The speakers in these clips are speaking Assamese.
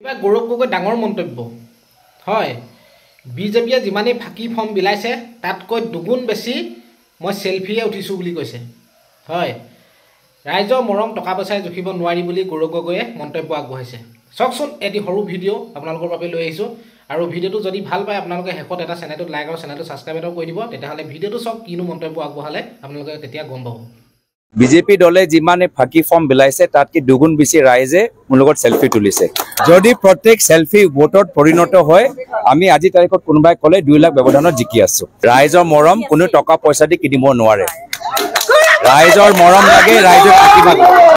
গৌৰৱ গগৈ ডাঙৰ মন্তব্য হয় বিজেপিয়ে যিমানেই ফাঁকি ফৰ্ম বিলাইছে তাতকৈ দুগুণ বেছি মই সেলফিয়ে উঠিছো বুলি কৈছে হয় ৰাইজৰ মৰম টকা পইচাই জুখিব নোৱাৰি বুলি গৌৰৱ গগৈয়ে মন্তব্য আগবঢ়াইছে চকচোন এটি সৰু ভিডিঅ' আপোনালোকৰ বাবে লৈ আহিছো আৰু ভিডিঅ'টো যদি ভাল পায় আপোনালোকে হেকত এটা চেনেলটো লাইক আৰু চেনেলটো সাবস্ক্ৰাইব এটা কৰি দিব তেতিয়াহলে ভিডিঅ'টো সব কিনো মন্তব্য আগবঢ়ালে আপোনালোকে তেতিয়া গম পাব বিজেপি দলে যিমানে ফাঁকি ফৰ্ম বিলাইছে তাতকৈ দুগুণ বেছি ৰাইজে মোৰ লগত সেলফি তুলিছে যদি প্ৰত্যেক সেলফি ভোটত পৰিণত হয় আমি আজি তাৰিখত কোনোবাই ক'লে 2 লাখ ব্যৱধানত জিকি আছো ৰাইজৰ মৰম কোনো টকা পইচা দি কিনিব নোৱাৰে ৰাইজৰ মৰম লাগে ৰাইজৰ থাকিব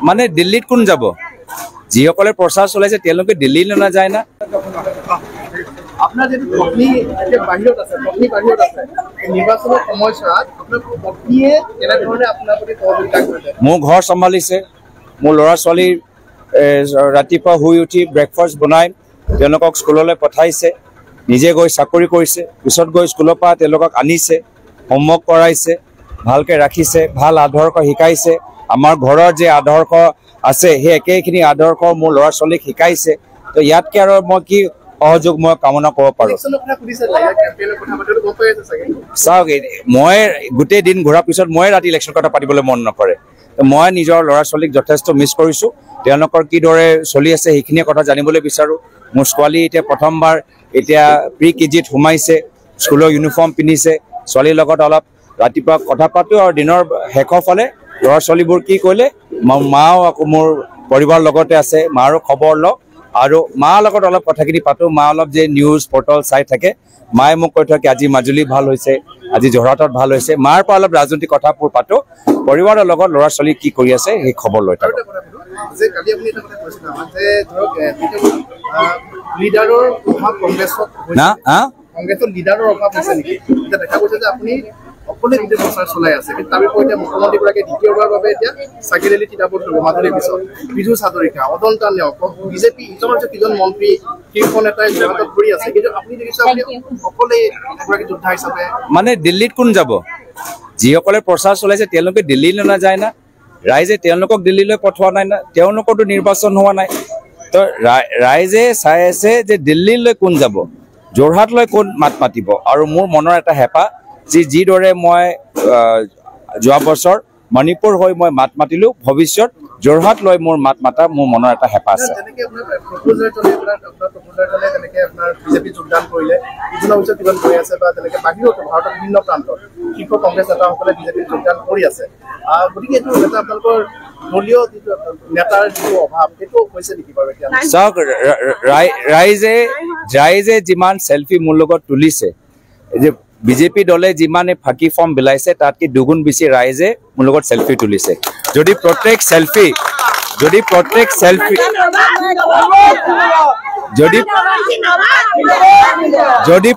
মানে দিল্লীত কোন যাব যিসকলে প্ৰচাৰ চলাইছে তেওঁলোকে দিল্লীলৈ নাযায় না আপনাৰ যে পত্নী যে বাহিৰত আছে নিৰ্বাচনৰ সময়ছোৱাত আপোনাৰ পত্নীয়ে কেনে ধৰণে আপোনাৰ প্ৰতি সহযোগিতা কৰিছে মোৰ ঘৰ সম্ভালিছে মোৰ ল'ৰা ছোৱালী ৰাতিপুৱা শুই উঠি ব্ৰেকফাষ্ট বনাই তেওঁলোকক স্কুললৈ পঠাইছে নিজে গৈ চাকৰি কৰিছে পিছত গৈ স্কুলৰ পৰা তেওঁলোকক আনিছে হোমৱৰ্ক কৰাইছে ভালকে ৰাখিছে ভাল আদৰ্শ শিকাইছে আমাৰ ঘৰৰ যে আদৰ্শ আছে সেই একেখিনি আদৰ্শ মোৰ ল'ৰা ছোৱালীক শিকাইছে তো ইয়াতকে আৰু মই কি সহযোগ মই কামনা কৰিব পাৰো চাওক মই গোটেই দিন ঘূৰাৰ পিছত মই ৰাতি ইলেকশ্যন কথা পাতিবলৈ মন নকৰে মই নিজৰ ল'ৰা ছোৱালীক যথেষ্ট মিছ কৰিছো তেওঁলোকৰ কিদৰে চলি আছে সেইখিনি কথা জানিবলৈ বিচাৰো মোৰ ছোৱালী এতিয়া প্ৰথমবাৰ এতিয়া প্ৰি কেজিত সোমাইছে স্কুলৰ ইউনিফৰ্ম পিন্ধিছে ছোৱালীৰ লগত অলপ ৰাতিপুৱা কথা পাতো আৰু দিনৰ শেষৰ ফালে ল'ৰা ছোৱালীবোৰ কি কৰিলে মাও আকৌ মোৰ পৰিবাৰৰ লগতে আছে মাৰো খবৰ লওঁ আৰু মা লগত অলপ কথাখিনি পাতো মা অলপ যে নিউজ পৰ্টেল চাই থাকে মায়ে মোক কৈ থাকে আজি মাজুলী ভাল হৈছে আজি যোৰহাটত ভাল হৈছে মাৰ পৰা অলপ ৰাজনৈতিক কথাবোৰ পাতো পৰিবাৰৰ লগত ল'ৰা ছোৱালী কি কৰি আছে সেই খবৰ লৈ থাকো যে কালি আপুনি এটা কথা কৈছিল যে ধৰক লিডাৰৰ অভাৱ কংগ্ৰেছত না কংগ্ৰেছৰ লিডাৰৰ অভাৱ আছে নেকি এটা দেখা গৈছে যে আপুনি অকলে গোটেই প্ৰচাৰ চলাই আছে কিন্তু তাৰ বিপৰীতে মুখ্যমন্ত্ৰীগৰাকীয়ে দ্বিতীয়বাৰৰ বাবে এতিয়া চাকিৰ আলি তিতাবৰত মাজুলীৰ পিছত বিজু হাজৰিকা অদন্ত নেওগ বিজেপি ইজনৰ যে কিজন মন্ত্ৰী শীৰ্ষ নেতাই যোৰহাটত ঘূৰি আছে কিন্তু আপুনি দেখিছে আপুনি অকলে এগৰাকী যোদ্ধা হিচাপে মানে দিল্লীত কোন যাব যিসকলে প্ৰচাৰ চলাইছে তেওঁলোকে দিল্লীলৈ নাযায় না ৰাইজে তেওঁলোকক দিল্লীলৈ পঠোৱা নাই না তেওঁলোকৰতো নিৰ্বাচন হোৱা নাই তো ৰাইজে চাই আছে যে দিল্লীলৈ কোন যাব যোৰহাটলৈ কোন মাত মাতিব আৰু মোৰ মনৰ এটা হেঁপাহ যিদৰে মই যোৱা বছৰ মণিপুৰ হৈ মই মাত মাতিলো ভৱিষ্যত যোৰহাট লৈ মোৰ মাত মাতা মোৰ মনৰ এটা হেঁপাহ আছে বিজেপি যোগদান কৰিলে ইজনৰ পিছত কিমান কৰি আছে বা তেনেকে বাহিৰতো ভাৰতৰ বিভিন্ন প্ৰান্তত শীৰ্ষ কংগ্ৰেছ নেতাসকলে বিজেপিত যোগদান কৰি আছে গতিকে এইটো এটা আপোনালোকৰ দলীয় যিটো নেতাৰ যিটো অভাৱ সেইটো হৈছে নেকি বাৰু এতিয়া চাওক ৰাইজে যিমান সেলফি মোৰ লগত তুলিছে যে বিজেপি দলে যিমানে ফাঁকি ফৰ্ম বিলাইছে তাতকৈ দুগুণ বেছি ৰাইজে মোৰ লগত সেলফি তুলিছে যদি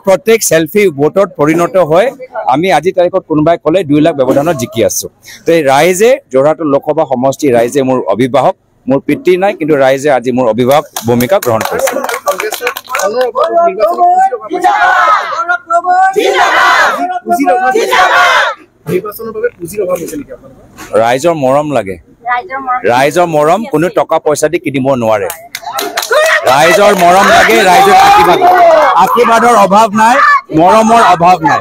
প্ৰত্যেক সেলফি ভোটত পৰিণত হয় আমি আজি তাৰিখত কোনোবাই ক'লে 2 লাখ ব্যৱধানত জিকি আছো তো এই ৰাইজে যোৰহাটৰ লোকসভা সমষ্টি ৰাইজে মোৰ অভিভাৱক মোৰ পিতৃ নাই কিন্তু ৰাইজে আজি মোৰ অভিভাৱক ভূমিকা গ্ৰহণ কৰিছে ৰাইজৰ মৰম লাগে ৰাইজৰ মৰম কোনো টকা পইচা দি কিনিব নোৱাৰে ৰাইজৰ মৰম লাগে ৰাইজৰ আশীৰ্বাদৰ অভাৱ নাই মৰমৰ অভাৱ নাই